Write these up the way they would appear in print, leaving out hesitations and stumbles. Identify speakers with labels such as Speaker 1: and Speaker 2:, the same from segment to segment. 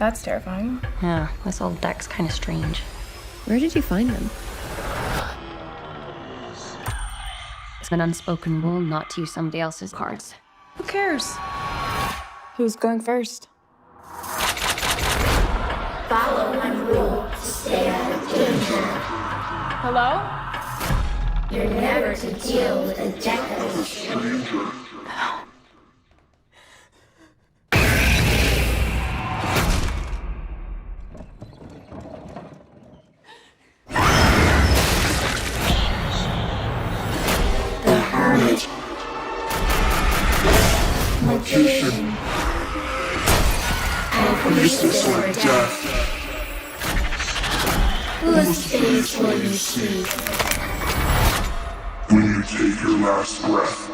Speaker 1: That's terrifying.
Speaker 2: Yeah, this old deck's kind of strange.
Speaker 3: Where did you find them?
Speaker 2: It's an unspoken rule not to use somebody else's cards.
Speaker 1: Who cares? Who's going first?
Speaker 4: Follow one rule to stay out of danger.
Speaker 1: Hello?
Speaker 4: You're never to deal with a deck that is stranger. The Hermit. Magician. And priestess or death. Whose face will you seek? When you take your last breath.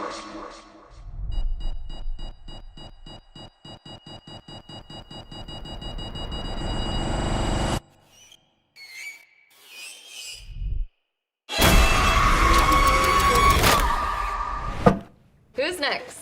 Speaker 2: Who's next?